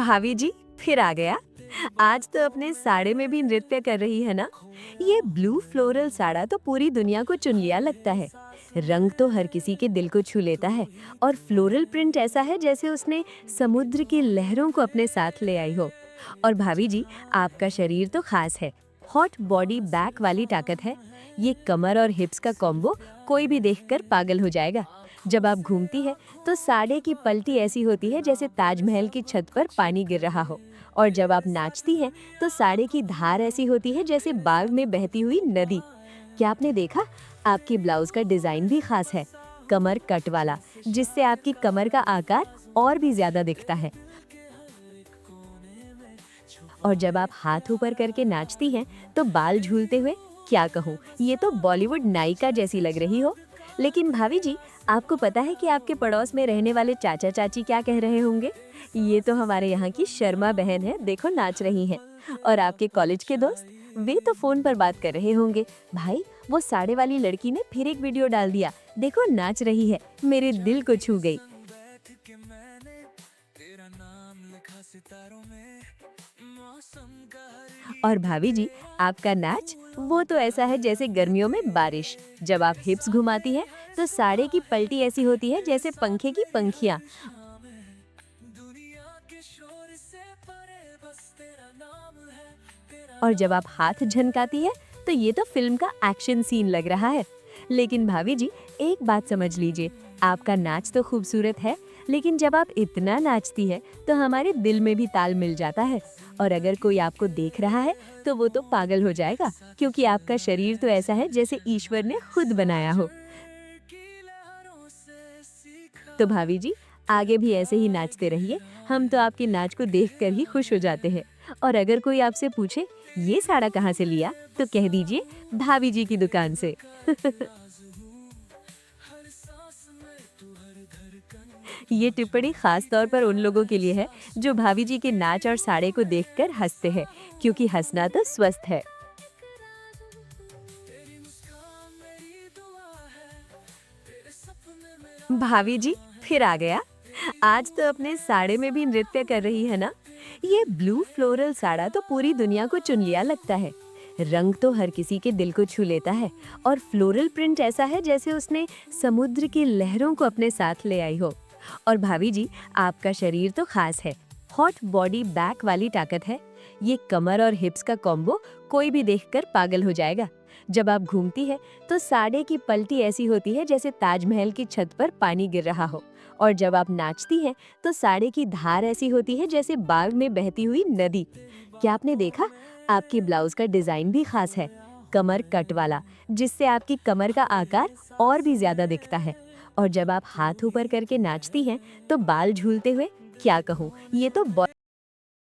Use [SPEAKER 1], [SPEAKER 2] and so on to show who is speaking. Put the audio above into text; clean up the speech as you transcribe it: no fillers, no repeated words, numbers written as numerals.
[SPEAKER 1] भाभी जी फिर आ गया। आज तो अपने साड़े में भी नृत्य कर रही है ना। ये ब्लू फ्लोरल साड़ा तो पूरी दुनिया को चुन लिया लगता है। रंग तो हर किसी के दिल को छू लेता है और फ्लोरल प्रिंट ऐसा है जैसे उसने समुद्र की लहरों को अपने साथ ले आई हो। और भाभी जी, आपका शरीर तो खास है। हॉट बॉडी बैक वाली ताकत है। ये कमर और हिप्स का कॉम्बो कोई भी देखकर पागल हो जाएगा। जब आप घूमती है तो साड़े की पलटी ऐसी होती है जैसे ताजमहल की छत पर पानी गिर रहा हो। और जब आप नाचती हैं तो साड़े की धार ऐसी होती है जैसे बाग में बहती हुई नदी। क्या आपने देखा? आपकी ब्लाउज का डिजाइन भी खास है। कमर कट वाला, जिससे आपकी कमर का आकार और भी ज्यादा दिखता है। और जब आप हाथ ऊपर करके नाचती हैं तो बाल झूलते हुए, क्या कहूँ, ये तो बॉलीवुड नायिका जैसी लग रही हो। लेकिन भाभी जी, आपको पता है कि आपके पड़ोस में रहने वाले चाचा चाची क्या कह रहे होंगे? ये तो हमारे यहाँ की शर्मा बहन है, देखो नाच रही हैं। और आपके कॉलेज के दोस्त, वे तो फोन पर बात कर रहे होंगे, भाई वो साड़े वाली लड़की ने फिर एक वीडियो डाल दिया, देखो नाच रही है, मेरे दिल को छू गई। और भाभी जी, आपका नाच वो तो ऐसा है जैसे गर्मियों में बारिश। जब आप हिप्स घुमाती हैं तो साड़े की पलटी ऐसी होती है जैसे पंखे की पंखियां। और जब आप हाथ झनकाती है तो ये तो फिल्म का एक्शन सीन लग रहा है। लेकिन भाभी जी, एक बात समझ लीजिए, आपका नाच तो खूबसूरत है, लेकिन जब आप इतना नाचती है तो हमारे दिल में भी ताल मिल जाता है। और अगर कोई आपको देख रहा है तो वो तो पागल हो जाएगा, क्योंकि आपका शरीर तो ऐसा है जैसे ईश्वर ने खुद बनाया हो। तो भाभी जी, आगे भी ऐसे ही नाचते रहिए। हम तो आपके नाच को देखकर ही खुश हो जाते हैं। और अगर कोई आपसे पूछे ये साड़ा कहाँ से लिया, तो कह दीजिए भाभी जी की दुकान से। ये टिप्पणी खास तौर पर उन लोगों के लिए है जो भाभी जी के नाच और साड़े को देखकर हंसते हैं, क्योंकि हंसना तो स्वस्थ है। भाभी जी फिर आ गया। आज तो अपने साड़े में भी नृत्य कर रही है ना। ये ब्लू फ्लोरल साड़ा तो पूरी दुनिया को चुन लिया लगता है। रंग तो हर किसी के दिल को छू लेता है और फ्लोरल प्रिंट ऐसा है जैसे उसने समुद्र की लहरों को अपने साथ ले आई हो। और भाभी जी, आपका शरीर तो खास है। हॉट बॉडी बैक वाली ताकत है। ये कमर और हिप्स का कॉम्बो कोई भी देखकर पागल हो जाएगा। जब आप घूमती है तो साड़े की पलटी ऐसी होती है जैसे ताजमहल की छत पर पानी गिर रहा हो। और जब आप नाचती हैं तो साड़े की धार ऐसी होती है जैसे बाग में बहती हुई नदी। क्या आपने देखा? आपकी ब्लाउज का डिजाइन भी खास है। कमर कट वाला, जिससे आपकी कमर का आकार और भी ज्यादा दिखता है। और जब आप हाथ ऊपर करके नाचती हैं तो बाल झूलते हुए, क्या कहूँ, ये तो